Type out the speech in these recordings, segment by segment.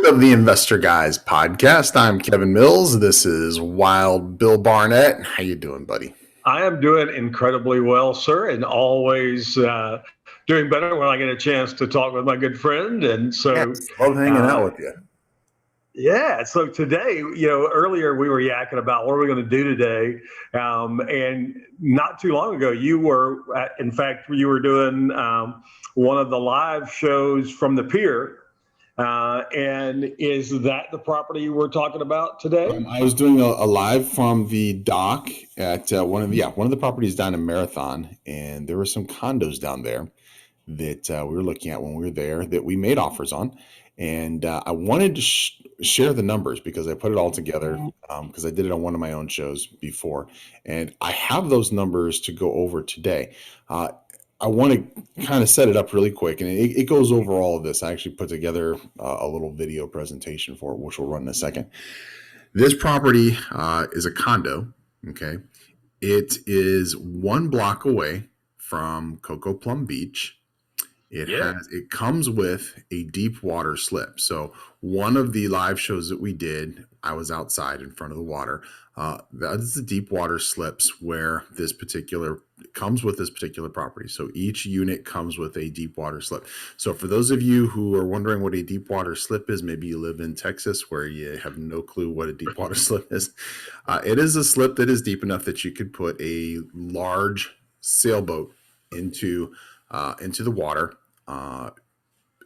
of the Investor Guys podcast. I'm Kevin Mills. This is Wild Bill Barnett. How you doing, buddy? I am doing incredibly well, sir, and always doing better when I get a chance to talk with my good friend. And so, Yes, love hanging out with you. Yeah. So today, earlier we were yakking about what are we going to do today. And not too long ago, you were, in fact, you were doing one of the live shows from the pier. And is that the property we're talking about today? I was doing a live from the dock at one of the properties down in Marathon, and there were some condos down there that we were looking at when we were there that we made offers on. And I wanted to share the numbers because I put it all together because I did it on one of my own shows before. And I have those numbers to go over today. I want to kind of set it up really quick, and it goes over all of this. I actually put together a little video presentation for it, which we'll run in a second. This property is a condo, okay? It is 1 block away from Coco Plum Beach. It comes with a deep water slip. So one of the live shows that we did, I was outside in front of the water. That's the deep water slips where comes with this particular property. So each unit comes with a deep water slip. So for those of you who are wondering what a deep water slip is, maybe you live in Texas where you have no clue what a deep water slip is. It is a slip that is deep enough that you could put a large sailboat into the water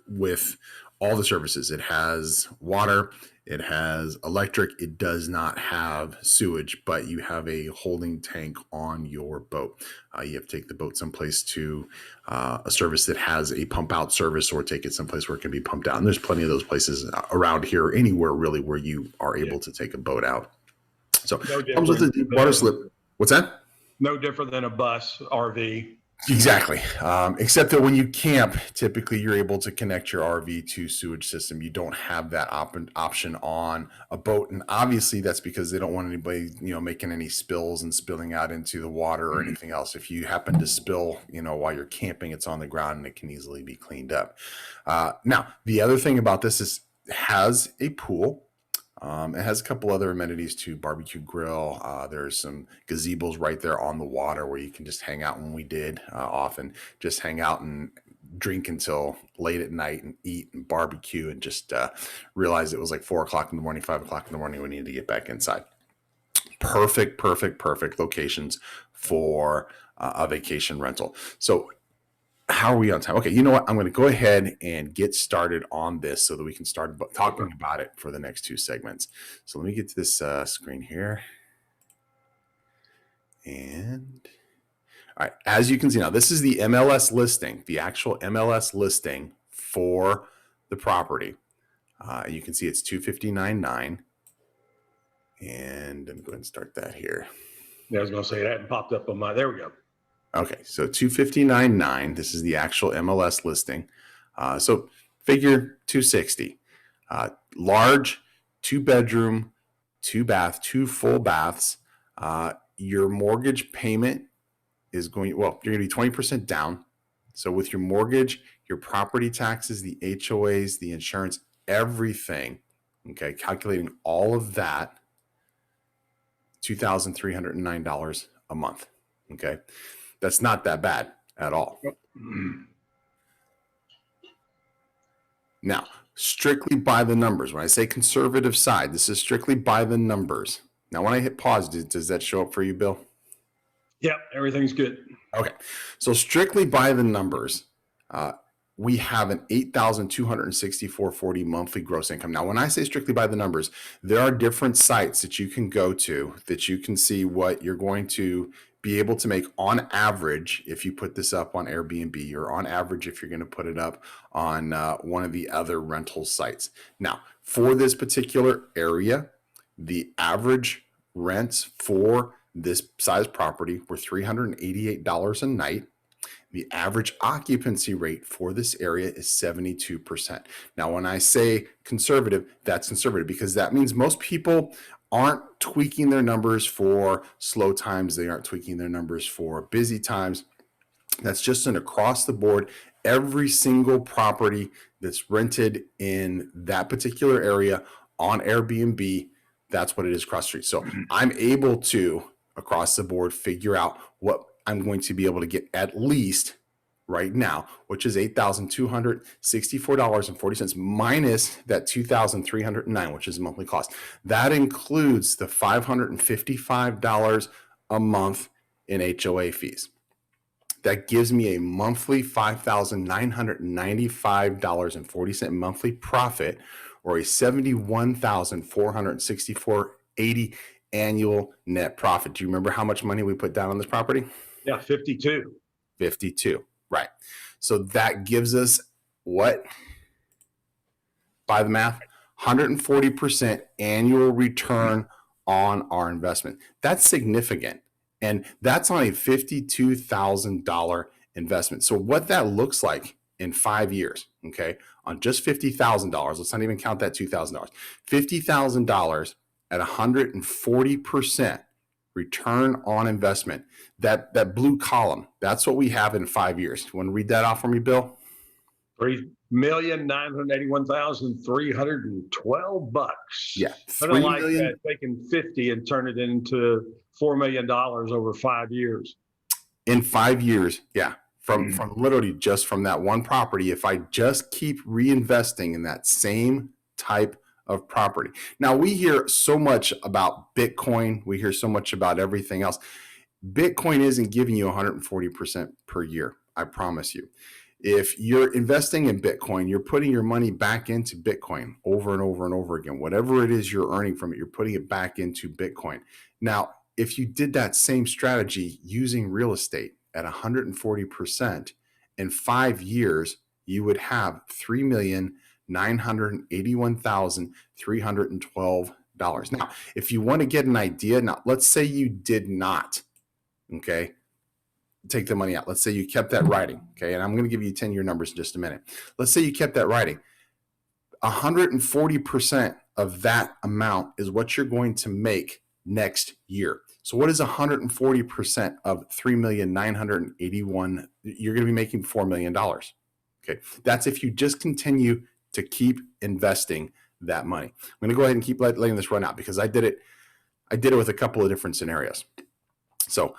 with all the services. It has water, it has electric, it does not have sewage, but you have a holding tank on your boat. You have to take the boat someplace to a service that has a pump out service, or take it someplace where it can be pumped out. And there's plenty of those places around here, anywhere really where you are able to take a boat out. So it comes with a deep water slip. What's that? No different than a bus RV. Exactly. Except that when you camp, typically you're able to connect your RV to sewage system. You don't have that option on a boat. And obviously that's because they don't want anybody, making any spills and spilling out into the water or anything else. If you happen to spill, while you're camping, it's on the ground and it can easily be cleaned up. Now, the other thing about this is it has a pool. It has a couple other amenities too, barbecue grill. There's some gazebos right there on the water where you can just hang out. When we did often just hang out and drink until late at night and eat and barbecue, and just realize it was like 4 o'clock in the morning, 5 o'clock in the morning. We needed to get back inside. Perfect locations for a vacation rental. So how are we on time? Okay, you know what? I'm going to go ahead and get started on this so that we can start talking about it for the next 2 segments. So let me get to this screen here. And all right, as you can see now, this is the MLS listing, the actual MLS listing for the property. You can see it's $259.9. And let me go ahead and start that here. Yeah, I was going to say that hadn't popped up on my. There we go. Okay, so $259.9. This is the actual MLS listing. So figure $260. Large, 2-bedroom, 2-bath, 2 full baths. Your mortgage payment is you're going to be 20% down. So with your mortgage, your property taxes, the HOAs, the insurance, everything, okay, calculating all of that, $2,309 a month, okay? That's not that bad at all. Now, strictly by the numbers. When I say conservative side, this is strictly by the numbers. Now, when I hit pause, does that show up for you, Bill? Yep, everything's good. Okay. So strictly by the numbers, we have an $8,264.40 monthly gross income. Now, when I say strictly by the numbers, there are different sites that you can go to that you can see what you're going to be able to make on average if you put this up on Airbnb, or on average if you're going to put it up on one of the other rental sites. Now, for this particular area, the average rents for this size property were $388 a night. The average occupancy rate for this area is 72%. Now, when I say conservative, that's conservative because that means most people aren't tweaking their numbers for slow times. They aren't tweaking their numbers for busy times. That's just an across the board every single property that's rented in that particular area on Airbnb. That's what it is across the street. So I'm able to, across the board, figure out what I'm going to be able to get at least right now, which is $8,264.40 minus that $2,309, which is the monthly cost. That includes the $555 a month in HOA fees. That gives me a monthly $5,995.40 monthly profit, or a $71,464.80 annual net profit. Do you remember how much money we put down on this property? Yeah, 52. 52, right. So that gives us what? By the math, 140% annual return on our investment. That's significant. And that's on a $52,000 investment. So what that looks like in 5 years, okay, on just $50,000, let's not even count that $2,000, $50,000 at 140% return on investment. That blue column, that's what we have in 5 years. You want to read that off for me, Bill? $3,981,312. Yeah, I don't like that, taking 50 and turn it into $4 million over 5 years. In 5 years, yeah. From literally just from that one property, if I just keep reinvesting in that same type of property. Now, we hear so much about Bitcoin. We hear so much about everything else. Bitcoin isn't giving you 140% per year. I promise you. If you're investing in Bitcoin, you're putting your money back into Bitcoin over and over and over again. Whatever it is you're earning from it, you're putting it back into Bitcoin. Now, if you did that same strategy using real estate at 140%, in 5 years, you would have $3,981,312. Now, if you want to get an idea, now let's say you did not, okay, take the money out. Let's say you kept that writing, okay, and I'm going to give you 10-year numbers in just a minute. Let's say you kept that writing. 140% of that amount is what you're going to make next year. So what is 140% of $3,981,000? You're going to be making $4 million. Okay, that's if you just continue to keep investing that money. I'm going to go ahead and keep letting this run out because I did it with a couple of different scenarios. So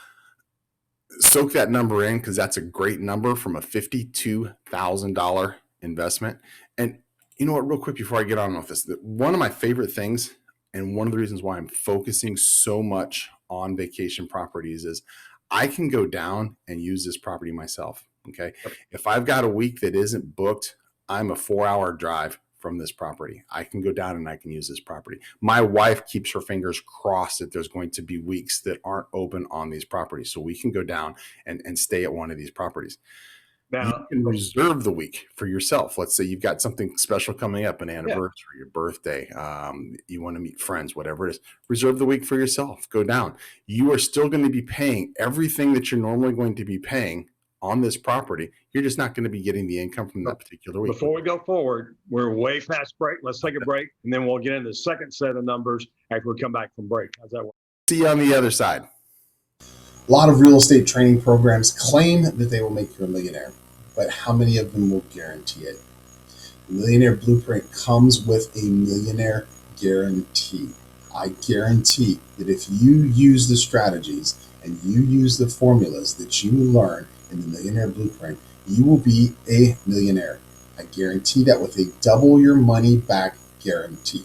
soak that number in because that's a great number from a $52,000 investment. And you know what, real quick before I get on with this, one of my favorite things and one of the reasons why I'm focusing so much on vacation properties is I can go down and use this property myself. Okay. If I've got a week that isn't booked, I'm a 4-hour drive from this property. I can go down and I can use this property. My wife keeps her fingers crossed that there's going to be weeks that aren't open on these properties. So we can go down and stay at one of these properties. Now, you can reserve the week for yourself. Let's say you've got something special coming up, an anniversary, your birthday, you want to meet friends, whatever it is. Reserve the week for yourself. Go down. You are still going to be paying everything that you're normally going to be paying on this property. You're just not going to be getting the income from that particular week. Before we go forward, we're way past break. Let's take a break, and then we'll get into the second set of numbers after we come back from break. How's that work? See you on the other side. A lot of real estate training programs claim that they will make you a millionaire, but how many of them will guarantee it? The Millionaire Blueprint comes with a millionaire guarantee. I guarantee that if you use the strategies and you use the formulas that you learn in the Millionaire Blueprint, you will be a millionaire. I guarantee that with a double your money back guarantee.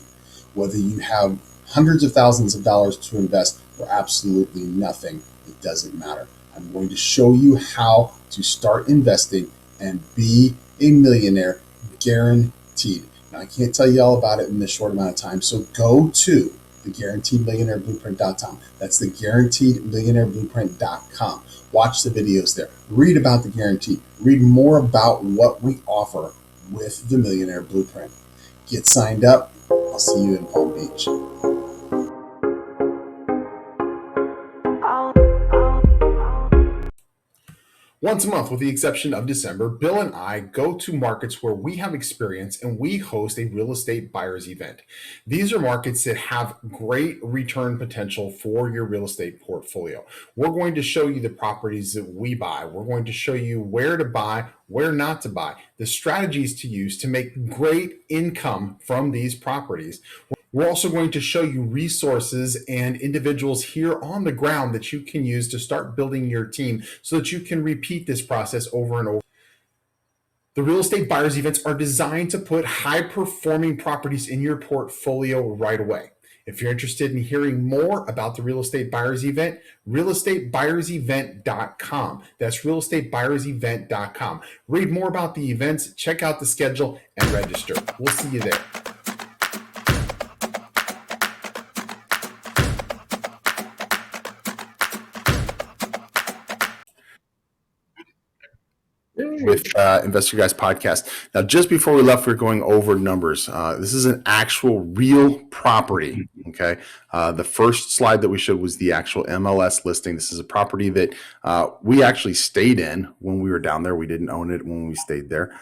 Whether you have hundreds of thousands of dollars to invest or absolutely nothing, it doesn't matter. I'm going to show you how to start investing and be a millionaire guaranteed. Now, I can't tell you all about it in this short amount of time, so go to the guaranteedmillionaireblueprint.com. That's the guaranteedmillionaireblueprint.com. Watch the videos there. Read about the guarantee. Read more about what we offer with the Millionaire Blueprint. Get signed up. I'll see you in Palm Beach. Once a month, with the exception of December, Bill and I go to markets where we have experience and we host a real estate buyers event. These are markets that have great return potential for your real estate portfolio. We're going to show you the properties that we buy. We're going to show you where to buy, where not to buy, the strategies to use to make great income from these properties. We're also going to show you resources and individuals here on the ground that you can use to start building your team so that you can repeat this process over and over. The real estate buyers events are designed to put high performing properties in your portfolio right away. If you're interested in hearing more about the real estate buyers event, realestatebuyersevent.com. That's realestatebuyersevent.com. Read more about the events, check out the schedule, and register. We'll see you there. With Investor Guys podcast. Now, just before we left, we were going over numbers. This is an actual real property. Okay. The first slide that we showed was the actual MLS listing. This is a property that we actually stayed in when we were down there. We didn't own it when we stayed there.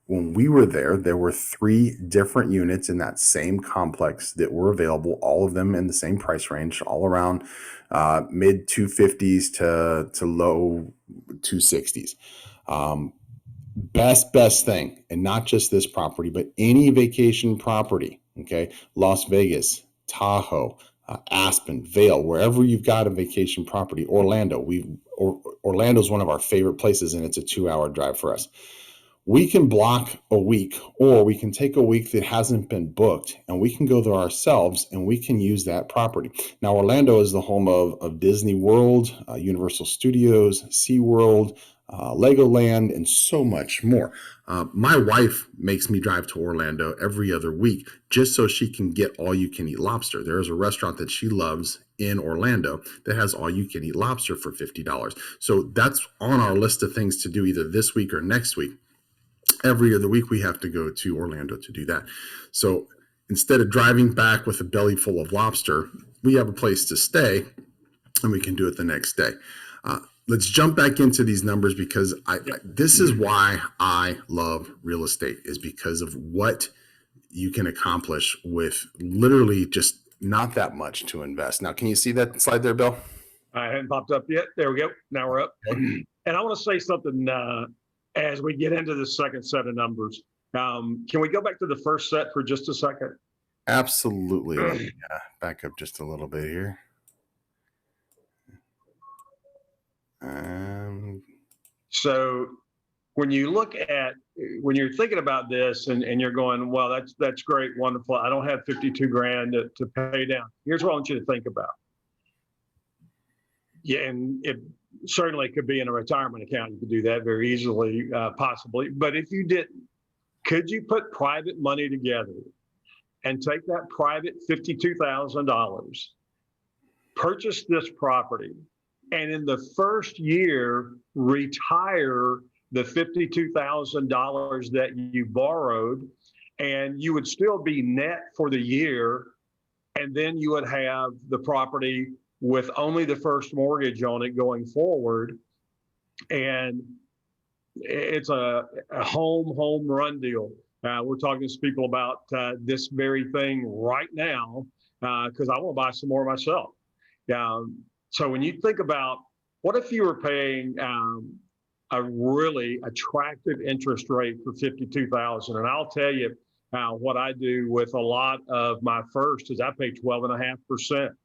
When we were there were 3 different units in that same complex that were available, all of them in the same price range, all around mid 250s to low 260s. Best thing, and not just this property, but any vacation property, okay? Las Vegas, Tahoe, Aspen, Vail, wherever you've got a vacation property, Orlando. Orlando's one of our favorite places, and it's a 2-hour drive for us. We can block a week, or we can take a week that hasn't been booked and we can go there ourselves and we can use that property. Now, Orlando is the home of Disney World, Universal Studios, SeaWorld, Legoland, and so much more. My wife makes me drive to Orlando every other week just so she can get all-you-can-eat lobster. There is a restaurant that she loves in Orlando that has all-you-can-eat lobster for $50. So that's on our list of things to do either this week or next week. Every other week we have to go to Orlando to do that. So instead of driving back with a belly full of lobster, we have a place to stay and we can do it the next day. Let's jump back into these numbers because this is why I love real estate, is because of what you can accomplish with literally just not that much to invest. Now, can you see that slide there, Bill? I hadn't popped up yet. There we go. Now we're up. Okay. And I want to say something as we get into the second set of numbers. Can we go back to the first set for just a second? Absolutely. Let me back up just a little bit here. So when you're thinking about this and you're going, well, that's great, wonderful. I don't have 52 grand to pay down. Here's what I want you to think about. Yeah, and it certainly could be in a retirement account. You could do that very easily, possibly. But if you didn't, could you put private money together and take that private $52,000, purchase this property, and in the first year, retire the $52,000 that you borrowed, and you would still be net for the year, and then you would have the property with only the first mortgage on it going forward. And it's a home run deal. We're talking to people about this very thing right now because I want to buy some more myself. So when you think about what if you were paying a really attractive interest rate for $52,000, and I'll tell you what I do with a lot of my first is I pay 12.5%.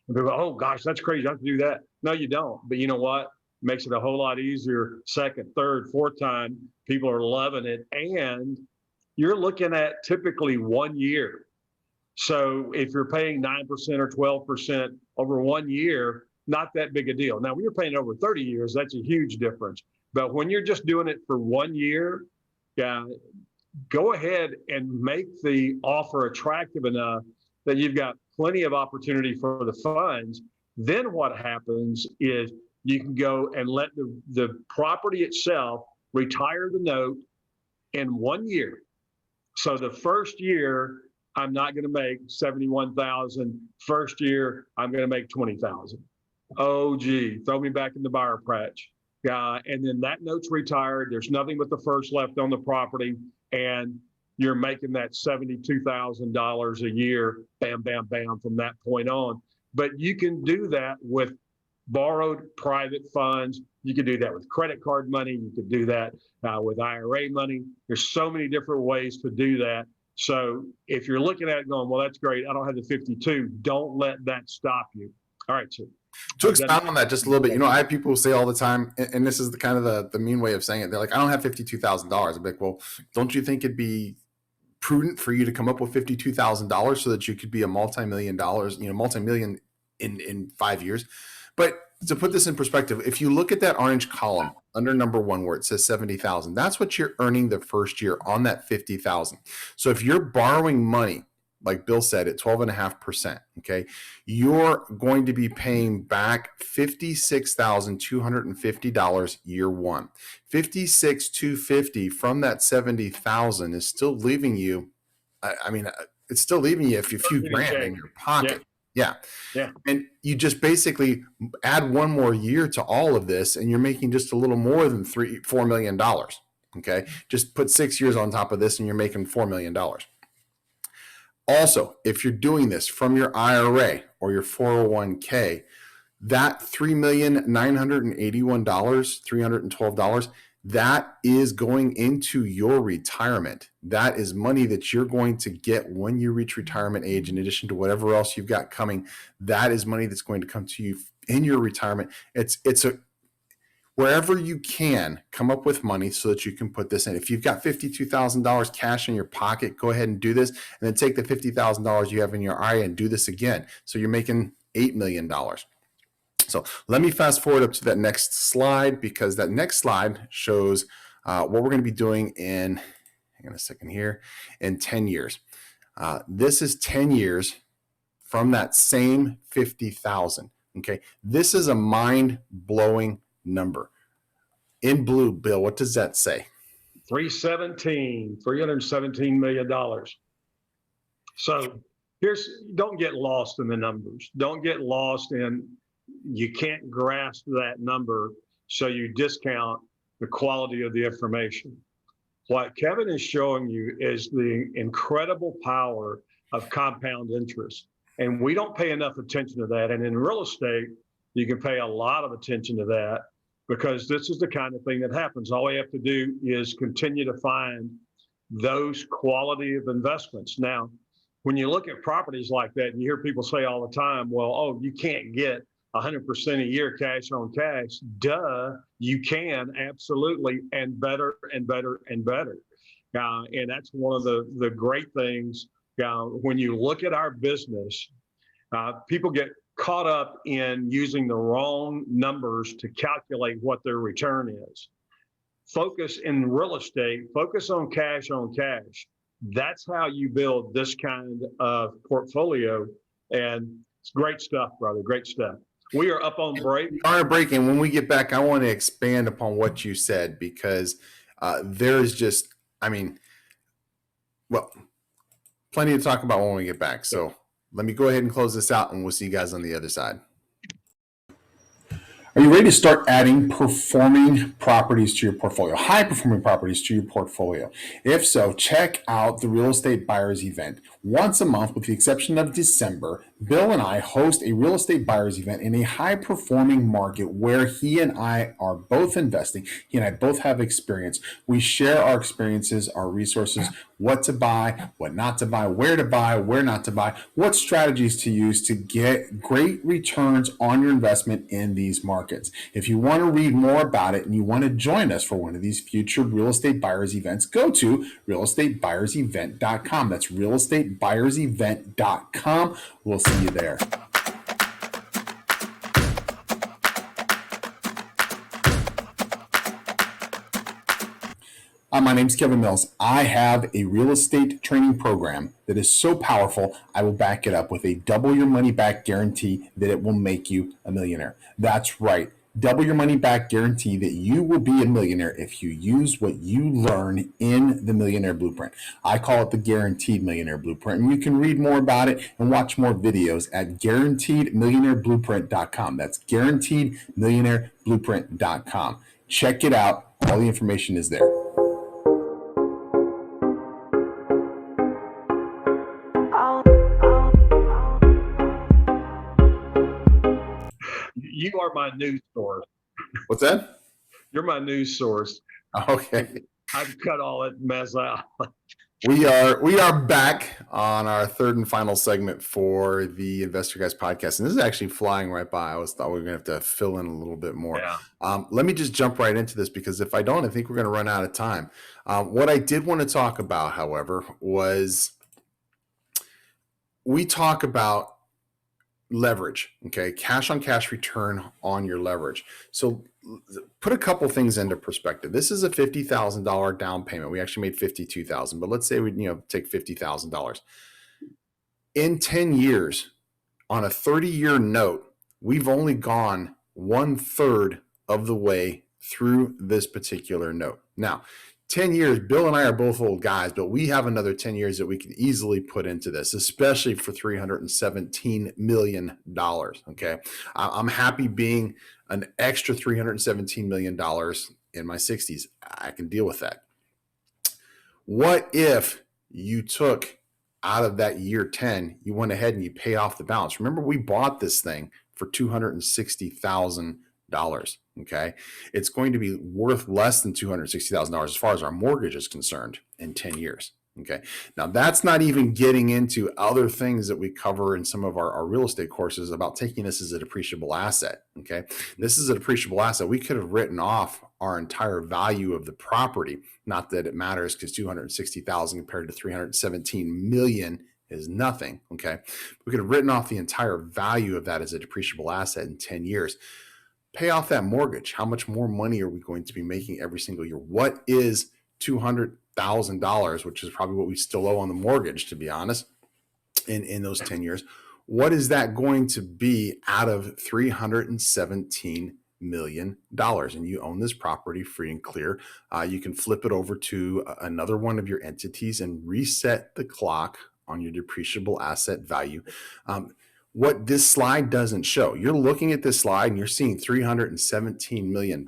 And people go, oh gosh, that's crazy. I have to do that. No, you don't. But you know what? Makes it a whole lot easier. Second, third, fourth time, people are loving it. And you're looking at typically 1 year. So if you're paying 9% or 12% over 1 year, not that big a deal. Now, when you're paying over 30 years, that's a huge difference. But when you're just doing it for 1 year, go ahead and make the offer attractive enough that you've got plenty of opportunity for the funds. Then what happens is you can go and let the property itself retire the note in 1 year. So the first year, I'm not going to make $71,000. First year, I'm going to make $20,000. oh, gee, throw me back in the briar patch. And then that note's retired. There's nothing but the first left on the property. And you're making that $72,000 a year, bam, bam, bam, from that point on. But you can do that with borrowed private funds. You can do that with credit card money. You can do that with IRA money. There's so many different ways to do that. So if you're looking at it going, well, that's great, I don't have the 52, don't let that stop you. All right, so to expound on that just a little bit, I have people who say all the time, and this is the kind of the mean way of saying it. They're like, I don't have $52,000. I'm like, well, don't you think it'd be prudent for you to come up with $52,000 so that you could be a multi-million in 5 years? But to put this in perspective, if you look at that orange column under number 1 where it says 70,000, that's what you're earning the first year on that 50,000. So if you're borrowing money, like Bill said, at 12.5%, okay, you're going to be paying back $56,250 year one. $56,250 from that 70,000 is still leaving you. It's still leaving you a few grand in your pocket. Yeah. And you just basically add one more year to all of this, and you're making just a little more than $4 million. Okay. Just put 6 years on top of this, and you're making $4 million. Also, if you're doing this from your IRA or your 401k, that $3,981, $312, that is going into your retirement. That is money that you're going to get when you reach retirement age, in addition to whatever else you've got coming. That is money that's going to come to you in your retirement. It's wherever you can, come up with money so that you can put this in. If you've got $52,000 cash in your pocket, go ahead and do this, and then take the $50,000 you have in your IRA and do this again. So you're making $8 million. So let me fast forward up to that next slide, because that next slide shows what we're going to be doing in, hang on a second here, in 10 years. This is 10 years from that same 50,000. Okay. This is a mind-blowing number. In blue, Bill, what does that say? $317 million. So don't get lost in the numbers. Don't get lost in, you can't grasp that number, so you discount the quality of the information. What Kevin is showing you is the incredible power of compound interest. And we don't pay enough attention to that. And in real estate, you can pay a lot of attention to that, because this is the kind of thing that happens. All we have to do is continue to find those quality of investments. Now, when you look at properties like that, and you hear people say all the time, well, oh, you can't get 100% a year cash on cash. Duh, you can, absolutely, and better and better and better. And that's one of the great things. When you look at our business, people get caught up in using the wrong numbers to calculate what their return is. Focus in real estate, focus on cash on cash. That's how you build this kind of portfolio. And it's great stuff, brother, great stuff. We are up on break. We are breaking. When we get back, I want to expand upon what you said, because there's just, plenty to talk about when we get back. So let me go ahead and close this out, and we'll see you guys on the other side. Are you ready to start adding performing properties to your portfolio, high performing properties to your portfolio? If so, check out the Real Estate Buyers event. Once a month, with the exception of December, Bill and I host a real estate buyers event in a high performing market where he and I are both investing. He and I both have experience. We share our experiences, our resources, what to buy, what not to buy, where not to buy, what strategies to use to get great returns on your investment in these markets. If you want to read more about it and you want to join us for one of these future real estate buyers events, go to realestatebuyerevent.com. That's realestatebuyerevent.com. We'll see you there. My name's Kevin Mills. I have a real estate training program that is so powerful, I will back it up with a double your money back guarantee that it will make you a millionaire. That's right. double your money back guarantee that you will be a millionaire if you use what you learn in the Millionaire Blueprint. I call it the Guaranteed Millionaire Blueprint, and you can read more about it and watch more videos at guaranteedmillionaireblueprint.com. That's guaranteedmillionaireblueprint.com. Check it out. All the information is there. You are my news source. What's that? You're my news source. Okay. I've cut all that mess out. We are back on our third and final segment for the Investor Guys podcast, and this is actually flying right by. I thought we were going to have to fill in a little bit more. Yeah. Let me just jump right into this, because if I don't, I think we're going to run out of time. What I did want to talk about, however, was we talk about leverage, okay? Cash on cash return on your leverage. So put a couple things into perspective. This is a $50,000 down payment. We actually made $52,000, but let's say we take $50,000. In 10 years, on a 30-year note, we've only gone 1/3 of the way through this particular note. Now, 10 years, Bill and I are both old guys, but we have another 10 years that we can easily put into this, especially for $317 million. Okay. I'm happy being an extra $317 million in my 60s. I can deal with that. What if you took out of that year 10, you went ahead and you paid off the balance? Remember, we bought this thing for $260,000. Okay. It's going to be worth less than $260,000 as far as our mortgage is concerned in 10 years. Okay. Now, that's not even getting into other things that we cover in some of our real estate courses about taking this as a depreciable asset. Okay. This is a depreciable asset. We could have written off our entire value of the property. Not that it matters, because $260,000 compared to $317 million is nothing. Okay. We could have written off the entire value of that as a depreciable asset in 10 years. Pay off that mortgage. How much more money are we going to be making every single year? What is $200,000, which is probably what we still owe on the mortgage, to be honest, in those 10 years? What is that going to be out of $317 million? And you own this property free and clear. You can flip it over to another one of your entities and reset the clock on your depreciable asset value. What this slide doesn't show, you're looking at this slide and you're seeing $317 million,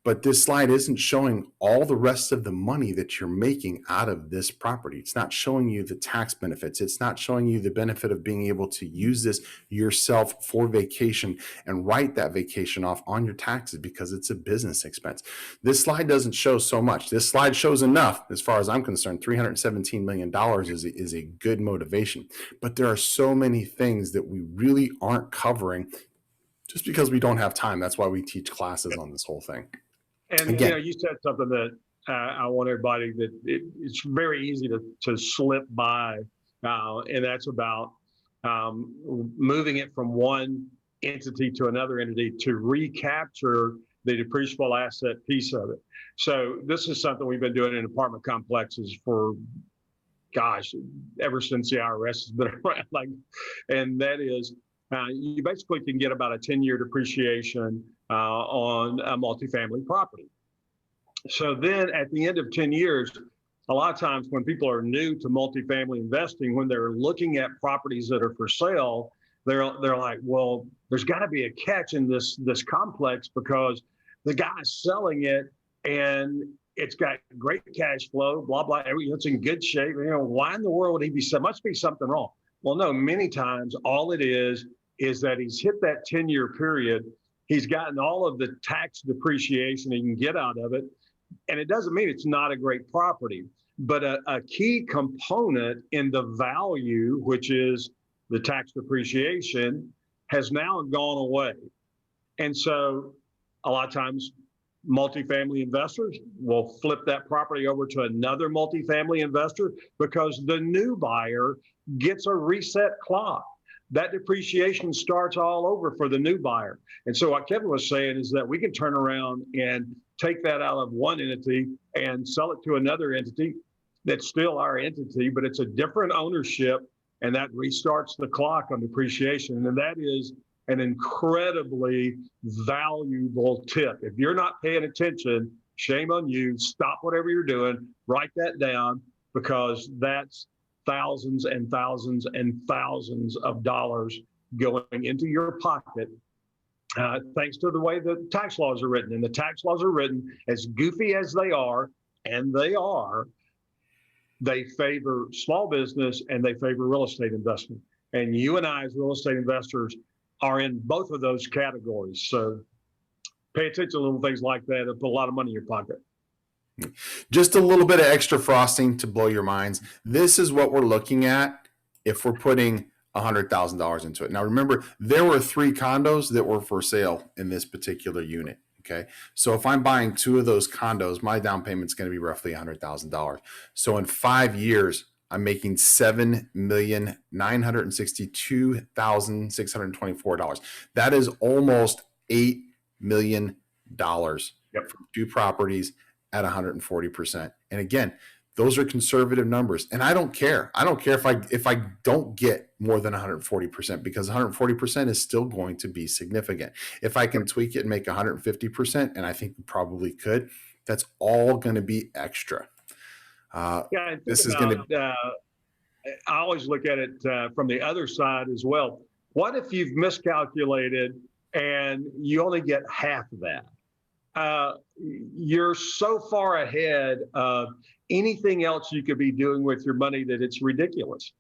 but this slide isn't showing all the rest of the money that you're making out of this property. It's not showing you the tax benefits. It's not showing you the benefit of being able to use this yourself for vacation and write that vacation off on your taxes because it's a business expense. This slide doesn't show so much. This slide shows enough, as far as I'm concerned. $317 million is a good motivation, but there are so many things that we really aren't covering just because we don't have time. That's why we teach classes on this whole thing. And again, you said something that I want everybody that it's very easy to slip by, and that's about moving it from one entity to another entity to recapture the depreciable asset piece of it. So this is something we've been doing in apartment complexes for, gosh, ever since the IRS has been around. And that is, you basically can get about a 10-year depreciation on a multifamily property. So then at the end of 10 years, a lot of times when people are new to multifamily investing, when they're looking at properties that are for sale, they're like, well, there's got to be a catch in this complex because the guy's selling it and it's got great cash flow, blah, blah, it's in good shape. Why in the world would he be selling? Must be something wrong. Well, no, many times all it is that he's hit that 10-year period. He's gotten all of the tax depreciation he can get out of it. And it doesn't mean it's not a great property, but a key component in the value, which is the tax depreciation, has now gone away. And so a lot of times multifamily investors will flip that property over to another multifamily investor because the new buyer gets a reset clock. That depreciation starts all over for the new buyer. And so what Kevin was saying is that we can turn around and take that out of one entity and sell it to another entity that's still our entity, but it's a different ownership, and that restarts the clock on depreciation. And that is an incredibly valuable tip. If you're not paying attention, shame on you. Stop whatever you're doing, write that down, because that's thousands and thousands and thousands of dollars going into your pocket, thanks to the way the tax laws are written. And the tax laws are written, as goofy as they are, and they favor small business and they favor real estate investment. And you and I, as real estate investors, are in both of those categories. So pay attention to little things like that and put a lot of money in your pocket. Just a little bit of extra frosting to blow your minds. This is what we're looking at if we're putting $100,000 into it. Now, remember, there were 3 condos that were for sale in this particular unit. Okay. So if I'm buying 2 of those condos, my down payment is going to be roughly $100,000. So in 5 years, I'm making $7,962,624. That is almost $8 million from 2 properties at 140%. And again, those are conservative numbers. And I don't care. I don't care if I don't get more than 140%, because 140% is still going to be significant. If I can tweak it and make 150%, and I think we probably could, that's all going to be extra. This is going to. I always look at it from the other side as well. What if you've miscalculated and you only get half of that? You're so far ahead of anything else you could be doing with your money that it's ridiculous.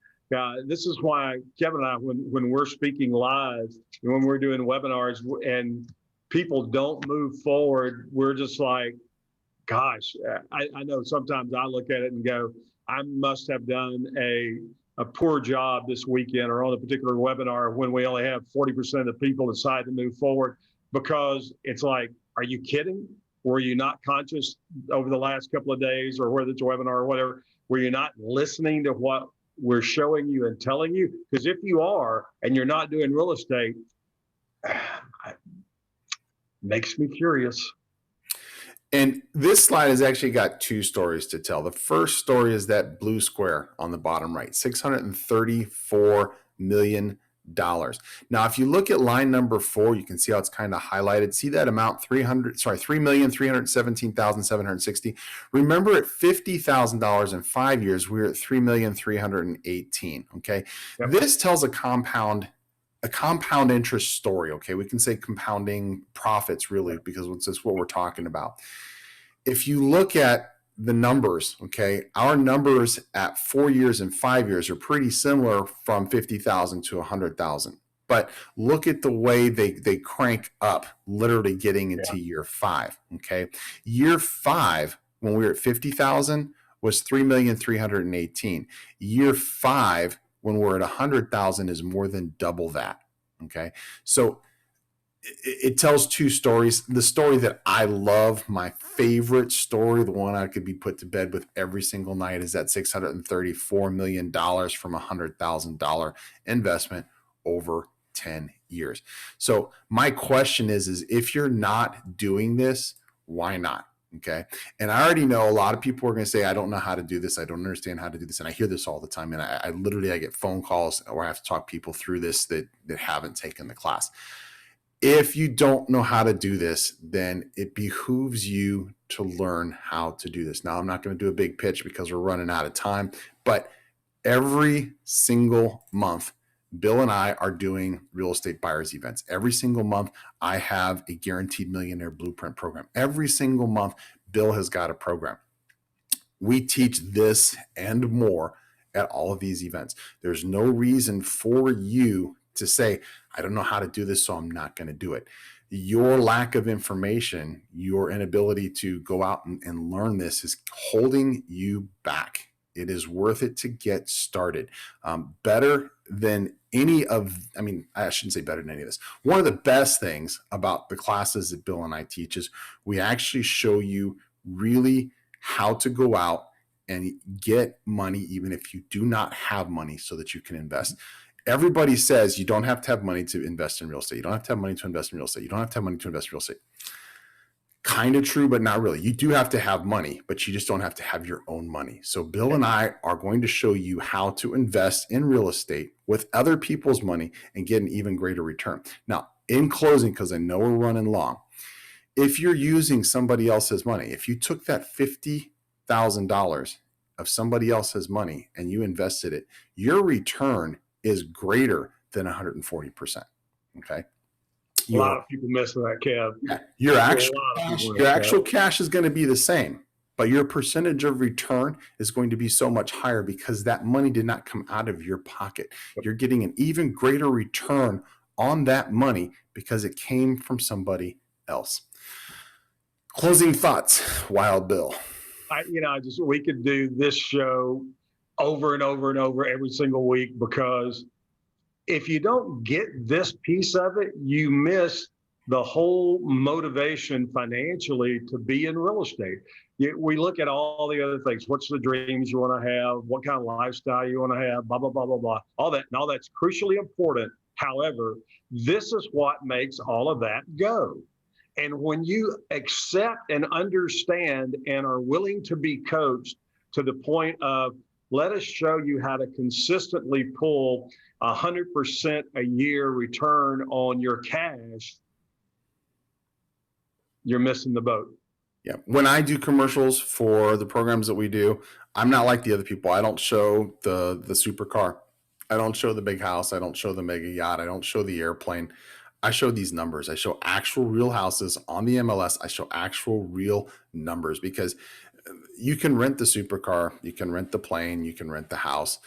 This is why Kevin and I, when we're speaking live and when we're doing webinars and people don't move forward, we're just like, gosh, I know sometimes I look at it and go, I must have done a poor job this weekend or on a particular webinar when we only have 40% of the people decide to move forward, because it's like, are you kidding? Were you not conscious over the last couple of days, or whether it's a webinar or whatever, were you not listening to what we're showing you and telling you? Because if you are, and you're not doing real estate, makes me curious. And this slide has actually got 2 stories to tell. The first story is that blue square on the bottom right, $634 million. Now, if you look at line number 4, you can see how it's kind of highlighted. See that amount, $3,317,760. Remember, at $50,000 in 5 years, we were at $3,318,000. Okay, yep. This tells a compound interest story. Okay, we can say compounding profits, really, because it's what we're talking about. If you look at the numbers, okay, our numbers at 4 years and 5 years are pretty similar, from 50,000 to 100,000. But look at the way they crank up, literally getting into year 5. Okay, year 5, when we were at 50,000, was 3,318,000. Year 5, when we're at 100,000, is more than double that. Okay, so it tells 2 stories. The story that I love, my favorite story, the one I could be put to bed with every single night, is that $634 million from $100,000 investment over 10 years. So my question is if you're not doing this, why not? Okay. And I already know a lot of people are going to say, I don't know how to do this. I don't understand how to do this. And I hear this all the time. And I literally get phone calls where I have to talk people through this that haven't taken the class. If you don't know how to do this, then it behooves you to learn how to do this. Now, I'm not going to do a big pitch because we're running out of time, but every single month, Bill and I are doing real estate buyers events. Every single month, I have a guaranteed millionaire blueprint program. Every single month, Bill has got a program. We teach this and more at all of these events. There's no reason for you to say, I don't know how to do this, so I'm not going to do it. Your lack of information, your inability to go out and learn this is holding you back. It is worth it to get started. Better than any of, I shouldn't say better than any of this. One of the best things about the classes that Bill and I teach is we actually show you really how to go out and get money, even if you do not have money, so that you can invest. Everybody says you don't have to have money to invest in real estate. You don't have to have money to invest in real estate. You don't have to have money to invest in real estate. Kind of true, but not really. You do have to have money, but you just don't have to have your own money. So Bill and I are going to show you how to invest in real estate with other people's money and get an even greater return. Now, in closing, because I know we're running long, if you're using somebody else's money, if you took that $50,000 of somebody else's money and you invested it, your return is greater than 140%. Okay. A lot of people miss that, Kev. Yeah, your actual cash is going to be the same, but your percentage of return is going to be so much higher because that money did not come out of your pocket. You're getting an even greater return on that money because it came from somebody else. Closing thoughts, Wild Bill. We could do this show over and over and over every single week, because if you don't get this piece of it, you miss the whole motivation financially to be in real estate. We look at all the other things. What's the dreams you want to have? What kind of lifestyle you want to have? Blah, blah, blah, blah, blah. All that. And all that's crucially important. However, this is what makes all of that go. And when you accept and understand and are willing to be coached to the point of, let us show you how to consistently pull 100% a year return on your cash, you're missing the boat. Yeah. When I do commercials for the programs that we do, I'm not like the other people. I don't show the supercar. I don't show the big house. I don't show the mega yacht. I don't show the airplane. I show these numbers. I show actual real houses on the MLS. I show actual real numbers, because you can rent the supercar, you can rent the plane, you can rent the house.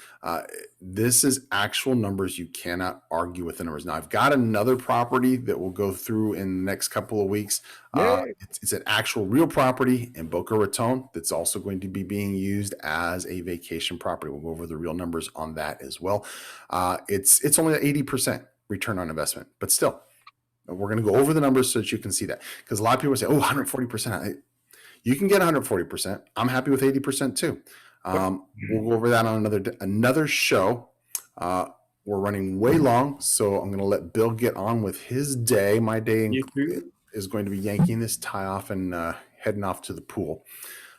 This is actual numbers. You cannot argue with the numbers. Now, I've got another property that we'll go through in the next couple of weeks. It's an actual real property in Boca Raton that's also going to be being used as a vacation property. We'll go over the real numbers on that as well. It's only an 80% return on investment, but still, we're going to go over the numbers so that you can see that, because a lot of people say, oh, 140%. You can get 140%. I'm happy with 80% too. We'll go over that on another show. We're running way long, so I'm going to let Bill get on with his day. My day is going to be yanking this tie off and heading off to the pool.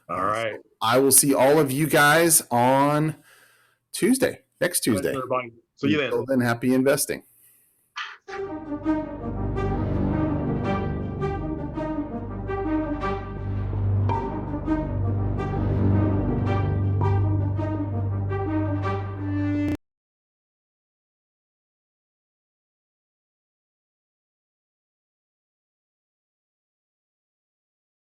All right. So I will see all of you guys on Tuesday, next Tuesday. Everybody. See you then. Until then, happy investing.